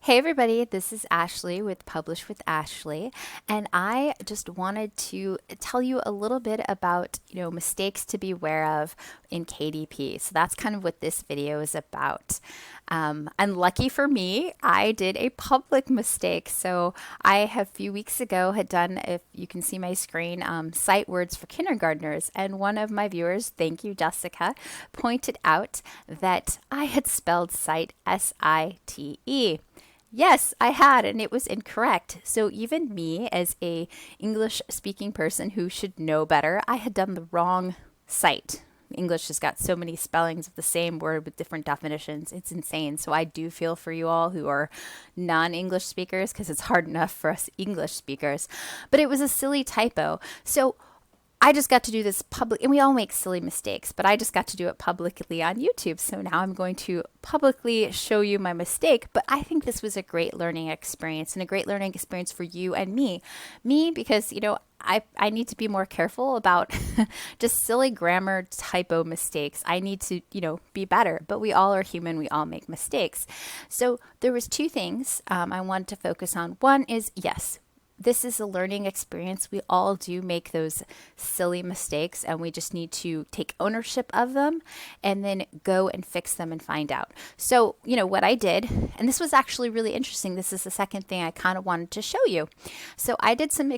Hey everybody, this is Ashley with Publish with Ashley, and I just wanted to tell you a little bit about, mistakes to be aware of in KDP. So that's kind of what this video is about. And lucky for me, I did a public mistake. So I have a few weeks ago had done, if you can see my screen, sight words for kindergartners. And one of my viewers, thank you, Jessica, pointed out that I had spelled sight S-I-T-E. Yes, I had, and it was incorrect. So even me, as a English speaking person who should know better, I had done the wrong sight. English has got so many spellings of the same word with different definitions. It's insane. So I do feel for you all who are non-English speakers because it's hard enough for us English speakers. But it was a silly typo. So I just got to do this public, and we all make silly mistakes, but I just got to do it publicly on YouTube. So now I'm going to publicly show you my mistake, but I think this was a great learning experience and a great learning experience for you and me. Me, because, I need to be more careful about just silly grammar typo mistakes. I need to, be better, but we all are human. We all make mistakes. So there was two things I wanted to focus on. One is, yes, this is a learning experience. We all do make those silly mistakes, and we just need to take ownership of them and then go and fix them and find out. So, what I did, and this was actually really interesting. This is the second thing I kind of wanted to show you. So I did some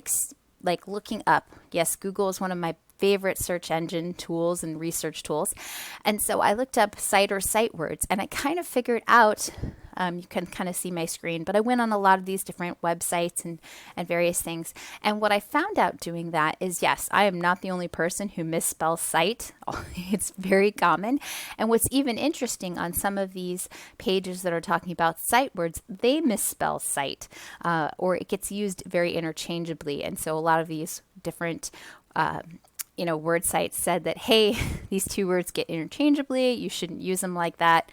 looking up. Yes, Google is one of my favorite search engine tools and research tools. And so I looked up sight or sight words, and I kind of figured out, you can kind of see my screen, but I went on a lot of these different websites and various things. And what I found out doing that is, yes, I am not the only person who misspells sight. It's very common. And what's even interesting, on some of these pages that are talking about sight words, they misspell sight, or it gets used very interchangeably. And so a lot of these different word sites said that, hey, these two words get interchangeably, you shouldn't use them like that.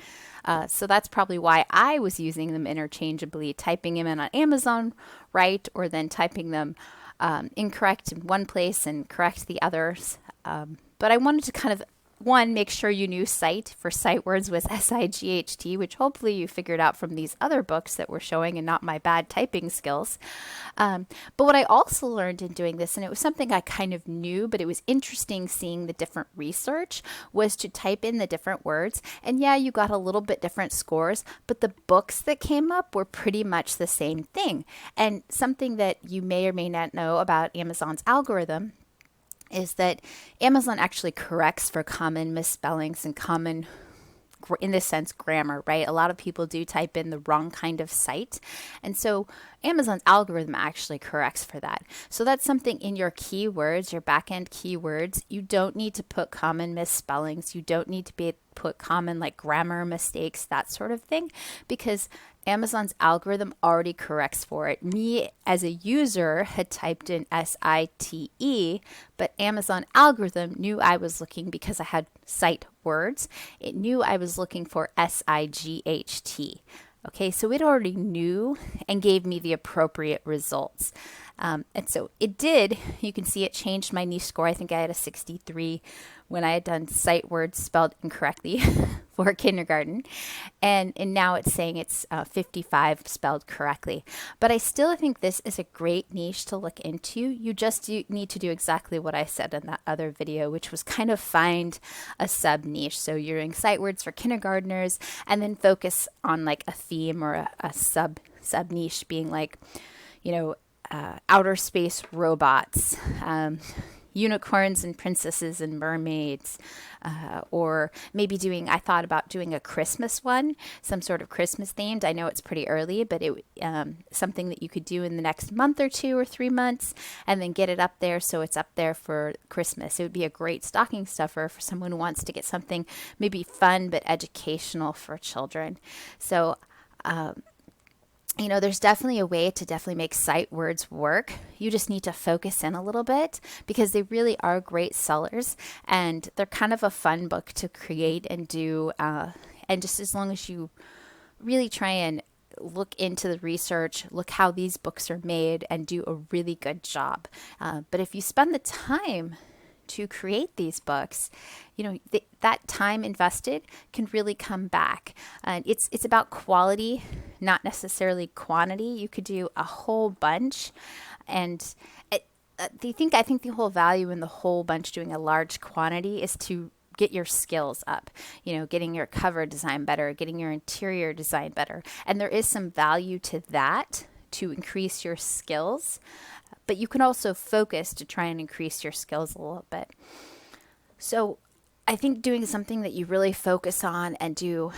So that's probably why I was using them interchangeably, typing them in on Amazon right, or then typing them incorrect in one place and correct the others. But I wanted to kind of, one, make sure you knew sight for sight words was S-I-G-H-T, which hopefully you figured out from these other books that we're showing and not my bad typing skills. But what I also learned in doing this, and it was something I kind of knew, but it was interesting seeing the different research, was to type in the different words. And yeah, you got a little bit different scores, but the books that came up were pretty much the same thing. And something that you may or may not know about Amazon's algorithm is that Amazon actually corrects for common misspellings and common, in this sense, grammar, right? A lot of people do type in the wrong kind of site. And so Amazon's algorithm actually corrects for that. So that's something in your keywords, your back-end keywords. You don't need to put common misspellings. You don't need to put common grammar mistakes, that sort of thing, because Amazon's algorithm already corrects for it. Me, as a user, had typed in S-I-T-E, but Amazon algorithm knew I was looking, because I had sight words, it knew I was looking for S-I-G-H-T. Okay, so it already knew and gave me the appropriate results. And so it did, you can see it changed my niche score. I think I had a 63 when I had done sight words spelled incorrectly for kindergarten. And now it's saying it's 55 spelled correctly. But I still think this is a great niche to look into. You just need to do exactly what I said in that other video, which was kind of find a sub niche. So you're doing sight words for kindergartners, and then focus on a theme or a sub niche, being outer space robots, unicorns and princesses and mermaids, or maybe I thought about doing a Christmas one, some sort of Christmas themed. I know it's pretty early, but it something that you could do in the next month or 2 or 3 months, and then get it up there so it's up there for Christmas. It would be a great stocking stuffer for someone who wants to get something maybe fun but educational for children. So there's definitely a way to definitely make sight words work. You just need to focus in a little bit, because they really are great sellers, and they're kind of a fun book to create and do. And just as long as you really try and look into the research, look how these books are made, and do a really good job. But if you spend the time to create these books, that time invested can really come back. And it's about quality, not necessarily quantity. You could do a whole bunch, and I think the whole value in the whole bunch doing a large quantity is to get your skills up, getting your cover design better, getting your interior design better. And there is some value to that to increase your skills, but you can also focus to try and increase your skills a little bit. So I think doing something that you really focus on and do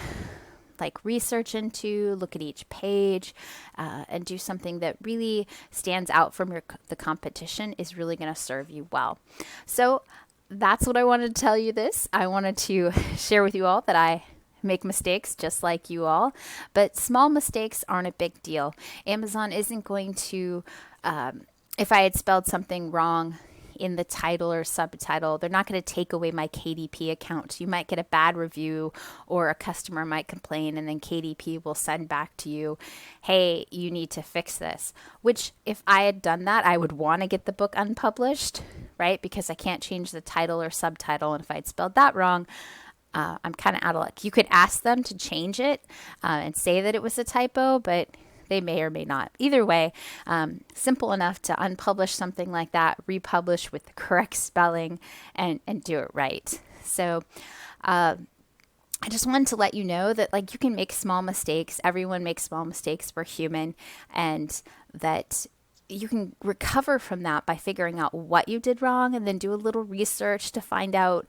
like research into, look at each page, and do something that really stands out from the competition is really going to serve you well. So that's what I wanted to tell you this. I wanted to share with you all that I make mistakes just like you all, but small mistakes aren't a big deal. Amazon isn't going to, if I had spelled something wrong in the title or subtitle, they're not going to take away my KDP account. You might get a bad review, or a customer might complain, and then KDP will send back to you, hey, you need to fix this. Which, if I had done that, I would want to get the book unpublished, right? Because I can't change the title or subtitle, and if I had spelled that wrong, I'm kind of out of luck. You could ask them to change it and say that it was a typo, but they may or may not. Either way, simple enough to unpublish something like that, republish with the correct spelling, and do it right. So I just wanted to let you know that you can make small mistakes. Everyone makes small mistakes. We're human, and that you can recover from that by figuring out what you did wrong, and then do a little research to find out,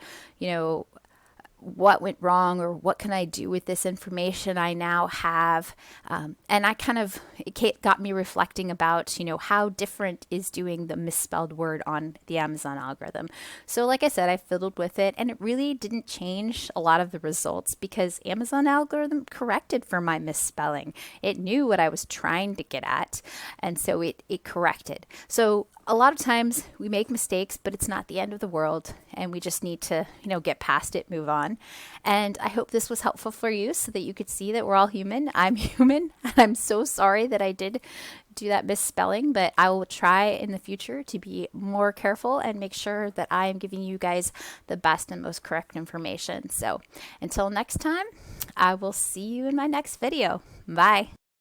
what went wrong, or what can I do with this information I now have. And it got me reflecting about, how different is doing the misspelled word on the Amazon algorithm. So like I said, I fiddled with it, and it really didn't change a lot of the results because Amazon algorithm corrected for my misspelling. It knew what I was trying to get at, and so it corrected. So a lot of times we make mistakes, but it's not the end of the world, and we just need to, get past it, move on. And I hope this was helpful for you so that you could see that we're all human. I'm human, and I'm so sorry that I did do that misspelling, but I will try in the future to be more careful and make sure that I am giving you guys the best and most correct information. So until next time, I will see you in my next video. Bye.